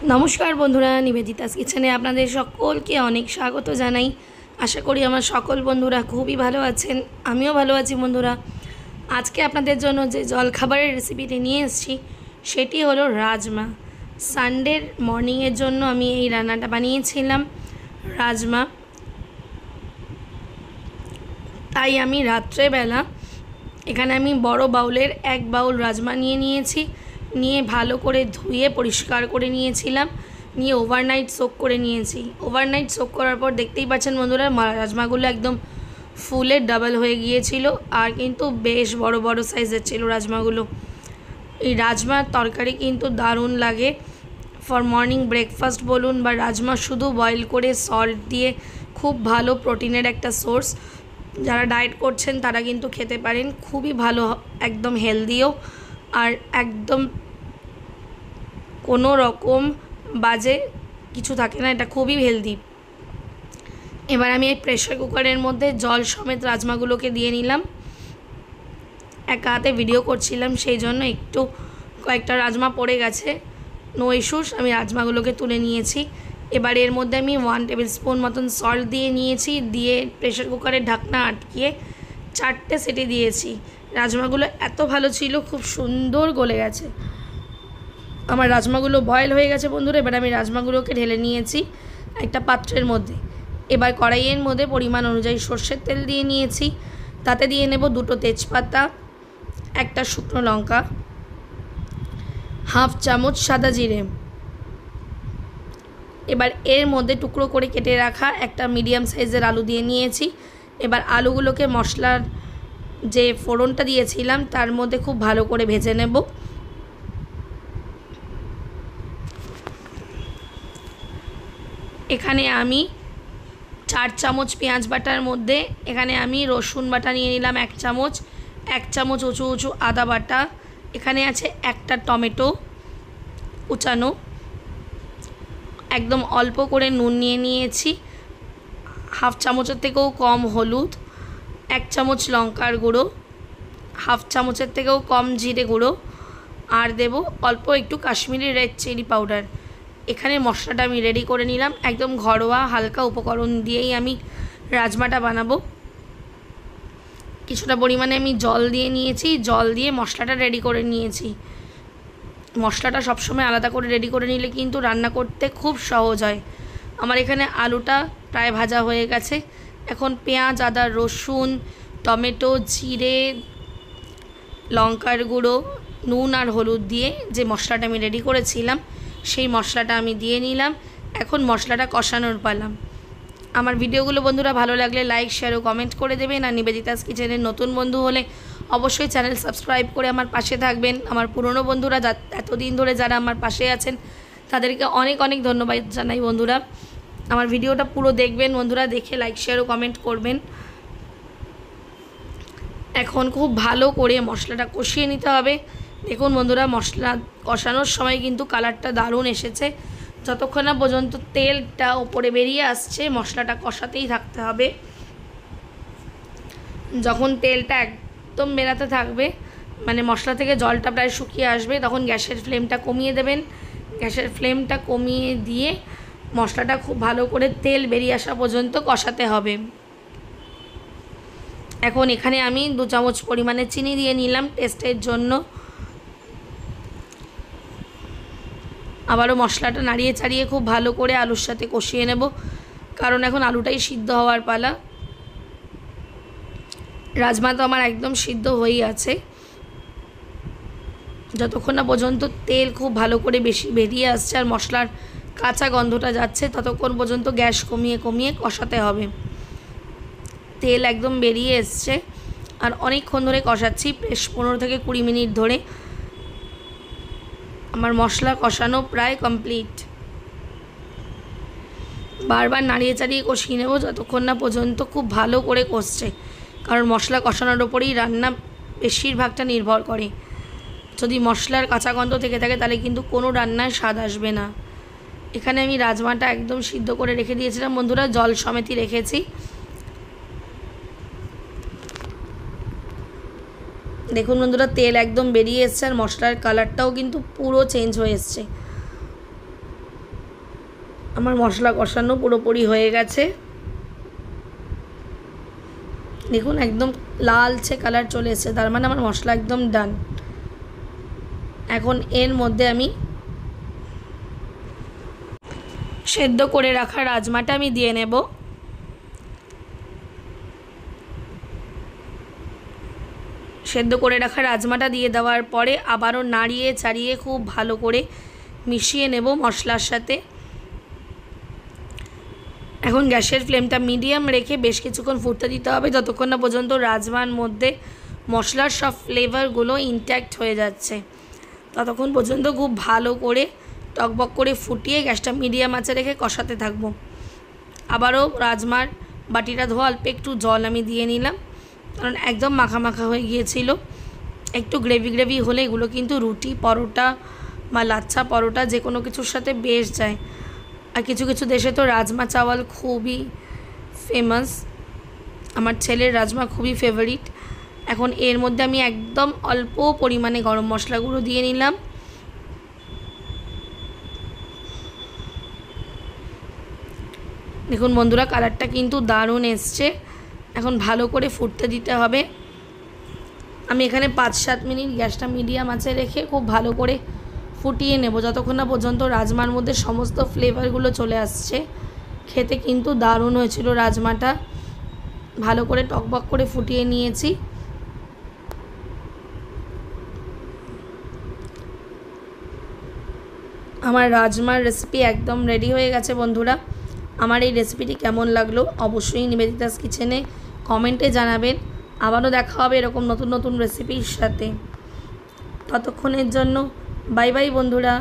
নমস্কার বন্ধুরা, নিবেদিতাস কিচেনে আপনাদের সকলকে অনেক স্বাগত জানাই। আশা করি আমার সকল বন্ধুরা খুবই ভালো আছেন। আমিও ভালো আছি বন্ধুরা। আজকে আপনাদের জন্য যে জলখাবারের রেসিপিটি নিয়ে এসেছি সেটি হলো রাজমা। সানডের মর্নিংয়ের জন্য আমি এই রান্নাটা বানিয়েছিলাম, রাজমা। তাই আমি রাত্রেবেলা এখানে আমি বড় বাউলের 1 বাউল রাজমা নিয়েছি। নিয়ে ভালো করে ধুয়ে পরিষ্কার করে নিয়েছিলাম, নিয়ে ওভারনাইট সোক করে নিয়েছি। ওভারনাইট সোক করার পর দেখতেই পাচ্ছেন বন্ধুরা, রাজমাগুলো একদম ফুলে ডাবল হয়ে গিয়েছিল, আর কিন্তু বেশ বড় বড় সাইজের ছিল রাজমাগুলো। এই রাজমার তরকারি কিন্তু দারুণ লাগে ফর মর্নিং ব্রেকফাস্ট বলুন, বা রাজমা শুধু বয়েল করে সল্ট দিয়ে খুব ভালো প্রোটিনের একটা সোর্স। যারা ডায়েট করছেন তারা কিন্তু খেতে পারেন, খুবই ভালো, একদম হেলদিও, আর একদম কোনো রকম বাজে কিছু থাকে না, এটা খুবই হেলদি। এবার আমি এই প্রেশার কুকারের মধ্যে জল সমেত রাজমাগুলোকে দিয়ে নিলাম। একা হাতে ভিডিও করছিলাম, সেই জন্য একটু কয়েকটা রাজমা পড়ে গেছে, নো ইস্যুস। আমি রাজমাগুলোকে তুলে নিয়েছি। এবার এর মধ্যে আমি 1 টেবিল স্পুন মতন সল্ট দিয়ে নিয়েছি, দিয়ে প্রেশার কুকারের ঢাকনা আটকিয়ে 4টে সিটি দিয়েছি। রাজমাগুলো এত ভালো ছিল, খুব সুন্দর গলে গেছে। আমার রাজমাগুলো বয়েল হয়ে গেছে বন্ধুরা। এবার আমি রাজমাগুলোকে ঢেলে নিয়েছি একটা পাত্রের মধ্যে। এবার কড়াইয়ের মধ্যে পরিমাণ অনুযায়ী সর্ষের তেল দিয়ে নিয়েছি। তাতে দিয়ে নেব 2টো তেজপাতা, একটা শুকনো লঙ্কা, হাফ চামচ সাদা জিরে। এবার এর মধ্যে টুকরো করে কেটে রাখা একটা মিডিয়াম সাইজের আলু দিয়ে নিয়েছি। এবার আলুগুলোকে মশলার যে ফোড়নটা দিয়েছিলাম তার মধ্যে খুব ভালো করে ভেজে নেব। এখানে আমি 4 চামচ পেঁয়াজ বাটার মধ্যে এখানে আমি রসুন বাটা নিয়ে নিলাম 1 চামচ, 1 চামচ উঁচু উঁচু আদা বাটা, এখানে আছে একটা টমেটো কুচানো, একদম অল্প করে নুন নিয়ে নিয়েছি, হাফ চামচের থেকেও কম হলুদ, 1 চামচ লঙ্কার গুঁড়ো, হাফ চামচের থেকেও কম জিরে গুঁড়ো, আর দেব অল্প একটু কাশ্মীরি রেড চিলি পাউডার। এখানে মশলাটা আমি রেডি করে নিলাম, একদম ঘরোয়া হালকা উপকরণ দিয়েই আমি রাজমাটা বানাবো। কিছুটা পরিমাণে আমি জল দিয়ে নিয়েছি, জল দিয়ে মশলাটা রেডি করে নিয়েছি। মশলাটা সবসময় আলাদা করে রেডি করে নিলে কিন্তু রান্না করতে খুব সহজ হয়। আমার এখানে আলুটা প্রায় ভাজা হয়ে গেছে। এখন পেঁয়াজ, আদা, রসুন, টমেটো, জিরে, লঙ্কার গুঁড়ো, নুন আর হলুদ দিয়ে যে মশলাটা আমি রেডি করেছিলাম সেই মশলাটা আমি দিয়ে নিলাম। এখন মশলাটা কষানোর পালা। আমার ভিডিওগুলো বন্ধুরা ভালো লাগলে লাইক, শেয়ার ও কমেন্ট করে দেবেন। আর নিবেদিতাস কিচেনের নতুন বন্ধু হলে অবশ্যই চ্যানেল সাবস্ক্রাইব করে আমার পাশে থাকবেন। আমার পুরনো বন্ধুরা এতদিন ধরে যারা আমার পাশে আছেন তাদেরকে অনেক অনেক ধন্যবাদ জানাই বন্ধুরা। আমার ভিডিওটা পুরো দেখবেন বন্ধুরা, দেখে লাইক, শেয়ার ও কমেন্ট করবেন। এখন খুব ভালো করে মশলাটা কষিয়ে নিতে হবে। দেখুন বন্ধুরা, মশলা কষানোর সময় কিন্তু কালারটা দারুণ এসেছে। যতক্ষণ না পর্যন্ত তেলটা ওপরে বেরিয়ে আসছে মশলাটা কষাতেই থাকতে হবে। যখন তেলটা একদম বেরাতে থাকবে, মানে মশলা থেকে জলটা প্রায় শুকিয়ে আসবে, তখন গ্যাসের ফ্লেমটা কমিয়ে দেবেন। গ্যাসের ফ্লেমটা কমিয়ে দিয়ে মশলাটা খুব ভালো করে তেল বেরিয়ে আসা পর্যন্ত কষাতে হবে। এখন এখানে আমি 2 চামচ পরিমাণে চিনি দিয়ে নিলাম টেস্টের জন্য। আবারও মশলাটা নাড়িয়ে চাড়িয়ে খুব ভালো করে আলুর সাথে কষিয়ে নেব, কারণ এখন আলুটাই সিদ্ধ হওয়ার পালা। রাজমা তো আমার একদম সিদ্ধ হয়েই আছে। যতক্ষণ না পর্যন্ত তেল খুব ভালো করে বেশি বেরিয়ে আসছে আর মশলার কাঁচা গন্ধটা যাচ্ছে, ততক্ষণ পর্যন্ত গ্যাস কমিয়ে কমিয়ে কষাতে হবে। তেল একদম বেরিয়ে এসছে আর অনেকক্ষণ ধরে কষাচ্ছি, বেশ 15 থেকে 20 মিনিট ধরে। আমার মশলা কষানো প্রায় কমপ্লিট। বারবার নাড়িয়ে চাড়িয়ে কষিয়ে নেব যতক্ষণ না পর্যন্ত খুব ভালো করে কষছে, কারণ মশলা কষানোর ওপরেই রান্না বেশিরভাগটা নির্ভর করে। যদি মশলার কাঁচা গন্ধ থেকে থাকে তাহলে কিন্তু কোনো রান্নায় স্বাদ আসবে না। এখানে আমি রাজমাটা একদম সিদ্ধ করে রেখে দিয়েছিলাম বন্ধুরা, জল সমেতই রেখেছি। দেখুন বন্ধুরা, তেল একদম বেরিয়ে এসছে আর মশলার কালারটাও কিন্তু পুরো চেঞ্জ হয়ে এসছে। আমার মশলা কষানো পুরোপুরি হয়ে গেছে, দেখুন একদম লালচে কালার চলে এসেছে, তার মানে আমার মশলা একদম ডান। এখন এর মধ্যে আমি সেদ্ধ করে রাখা রাজমাটা আমি দিয়ে নেব। সেদ্ধ করে রাখা রাজমাটা দিয়ে দেওয়ার পরে আবারও নাড়িয়ে চাড়িয়ে খুব ভালো করে মিশিয়ে নেব মশলার সাথে। এখন গ্যাসের ফ্লেমটা মিডিয়াম রেখে বেশ কিছুক্ষণ ফুটতে দিতে হবে, যতক্ষণ না পর্যন্ত রাজমার মধ্যে মশলার সব ফ্লেভারগুলো ইনট্যাক্ট হয়ে যাচ্ছে। ততক্ষণ পর্যন্ত খুব ভালো করে টকবক করে ফুটিয়ে গ্যাসটা মিডিয়াম আঁচে রেখে কষাতে থাকবো। আবারও রাজমার বাটিটা ধোয়া অল্প একটু জল আমি দিয়ে নিলাম, কারণ একদম মাখা মাখা হয়ে গিয়েছিল। একটু গ্রেভি গ্রেভি হলে এগুলো কিন্তু রুটি, পরোটা বা লাচ্ছা পরোটা যে কোনো কিছুর সাথে বেশ যায়। আর কিছু কিছু দেশে তো রাজমা চাওয়াল খুবই ফেমাস, আমার ছেলের রাজমা খুবই ফেভারিট। এখন এর মধ্যে আমি একদম অল্প পরিমাণে গরম মশলা গুঁড়ো দিয়ে নিলাম। দেখুন বন্ধুরা, কালারটা কিন্তু দারুণ এসছে। এখন ভালো করে ফুটতে দিতে হবে। আমি এখানে 5-7 মিনিট গ্যাসটা মিডিয়াম আঁচে রেখে খুব ভালো করে ফুটিয়ে নেব, যতক্ষণ না পর্যন্ত রাজমার মধ্যে সমস্ত ফ্লেভারগুলো চলে আসছে। খেতে কিন্তু দারুণ হয়েছিল রাজমাটা, ভালো করে টকবক করে ফুটিয়ে নিয়েছি। আমার রাজমার রেসিপি একদম রেডি হয়ে গেছে বন্ধুরা। আমার এই রেসিপিটি কেমন লাগলো অবশ্যই নিবেদিতাস কিচেনে কমেন্টে জানাবেন। আবারও দেখা হবে এরকম নতুন নতুন রেসিপির সাথে। ততক্ষণের জন্য বাই বাই বন্ধুরা।